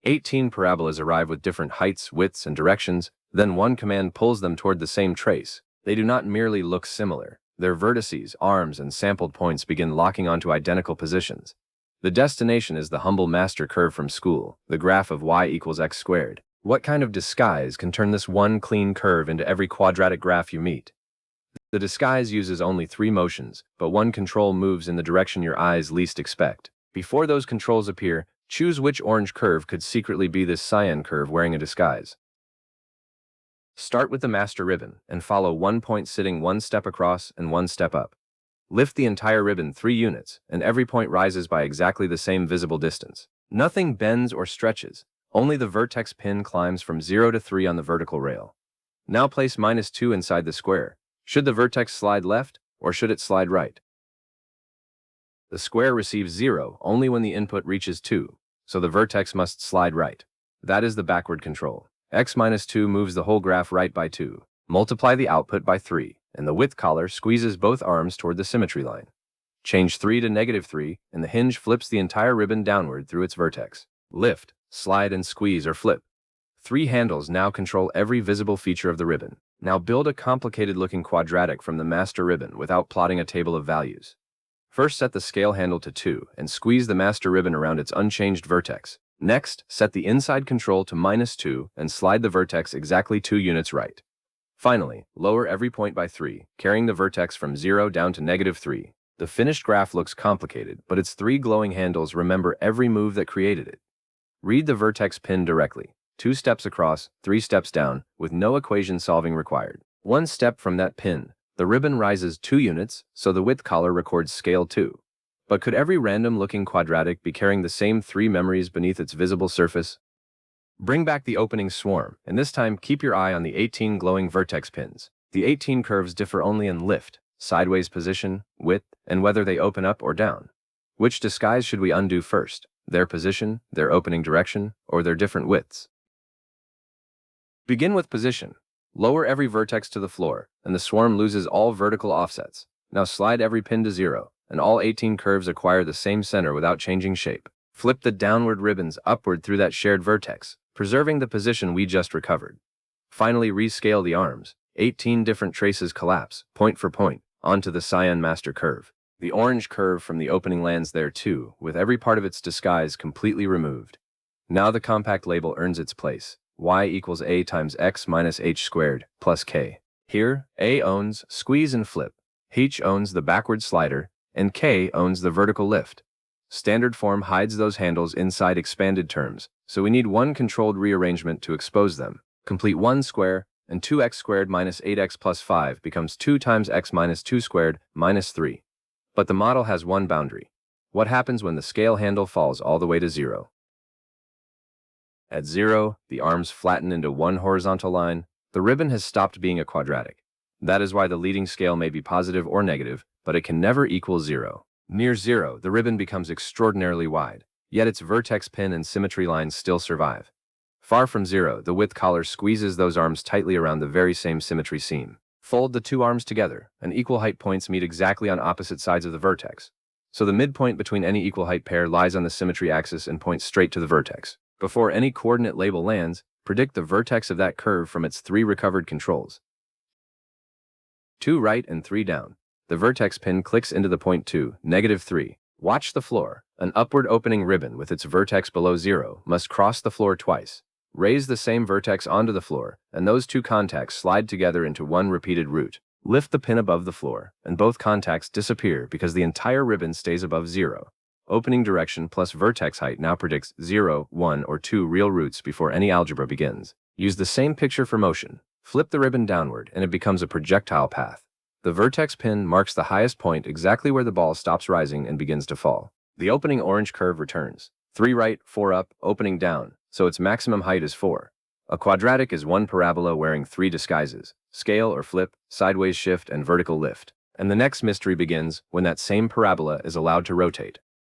18 parabolas arrive with different heights, widths, and directions, then one command pulls them toward the same trace. They do not merely look similar. Their vertices, arms, and sampled points begin locking onto identical positions. The destination is the humble master curve from school, the graph of y equals x squared. What kind of disguise can turn this one clean curve into every quadratic graph you meet? The disguise uses only 3 motions, but one control moves in the direction your eyes least expect. Before those controls appear, choose which orange curve could secretly be this cyan curve wearing a disguise. Start with the master ribbon and follow one point sitting 1 step across and 1 step up. Lift the entire ribbon 3 units, and every point rises by exactly the same visible distance. Nothing bends or stretches, only the vertex pin climbs from 0 to 3 on the vertical rail. Now place -2 inside the square. Should the vertex slide left, or should it slide right? The square receives 0 only when the input reaches 2, so the vertex must slide right. That is the backward control. X-2 moves the whole graph right by 2. Multiply the output by 3, and the width collar squeezes both arms toward the symmetry line. Change 3 to -3, and the hinge flips the entire ribbon downward through its vertex. Lift, slide, and squeeze or flip. 3 handles now control every visible feature of the ribbon. Now build a complicated-looking quadratic from the master ribbon without plotting a table of values. First, set the scale handle to 2 and squeeze the master ribbon around its unchanged vertex. Next, set the inside control to -2 and slide the vertex exactly 2 units right. Finally, lower every point by 3, carrying the vertex from 0 down to -3. The finished graph looks complicated, but its 3 glowing handles remember every move that created it. Read the vertex pin directly. 2 steps across, 3 steps down, with no equation solving required. 1 step from that pin, the ribbon rises 2 units, so the width collar records scale 2. But could every random-looking quadratic be carrying the same 3 memories beneath its visible surface? Bring back the opening swarm, and this time keep your eye on the 18 glowing vertex pins. The 18 curves differ only in lift, sideways position, width, and whether they open up or down. Which disguise should we undo first? Their position, their opening direction, or their different widths? Begin with position. Lower every vertex to the floor, and the swarm loses all vertical offsets. Now slide every pin to 0, and all 18 curves acquire the same center without changing shape. Flip the downward ribbons upward through that shared vertex, preserving the position we just recovered. Finally, rescale the arms. 18 different traces collapse, point for point, onto the cyan master curve. The orange curve from the opening lands there too, with every part of its disguise completely removed. Now the compact label earns its place. Y equals A times X minus H squared plus K. Here, A owns squeeze and flip, H owns the backward slider, and K owns the vertical lift. Standard form hides those handles inside expanded terms, so we need one controlled rearrangement to expose them. Complete 1 square, and 2x squared minus 8x plus 5 becomes 2 times x minus 2 squared minus 3. But the model has one boundary. What happens when the scale handle falls all the way to 0? At 0, the arms flatten into one horizontal line. The ribbon has stopped being a quadratic. That is why the leading scale may be positive or negative, but it can never equal 0. Near 0, the ribbon becomes extraordinarily wide, yet its vertex pin and symmetry lines still survive. Far from 0, the width collar squeezes those arms tightly around the very same symmetry seam. Fold the 2 arms together, and equal height points meet exactly on opposite sides of the vertex. So the midpoint between any equal height pair lies on the symmetry axis and points straight to the vertex. Before any coordinate label lands, predict the vertex of that curve from its 3 recovered controls. 2 right and 3 down. The vertex pin clicks into the point 2, -3. Watch the floor. An upward opening ribbon with its vertex below 0 must cross the floor twice. Raise the same vertex onto the floor, and those 2 contacts slide together into one repeated route. Lift the pin above the floor, and both contacts disappear because the entire ribbon stays above 0. Opening direction plus vertex height now predicts 0, 1, or 2 real roots before any algebra begins. Use the same picture for motion. Flip the ribbon downward, and it becomes a projectile path. The vertex pin marks the highest point exactly where the ball stops rising and begins to fall. The opening orange curve returns. 3 right, 4 up, opening down, so its maximum height is 4. A quadratic is one parabola wearing 3 disguises: scale or flip, sideways shift, and vertical lift. And the next mystery begins when that same parabola is allowed to rotate.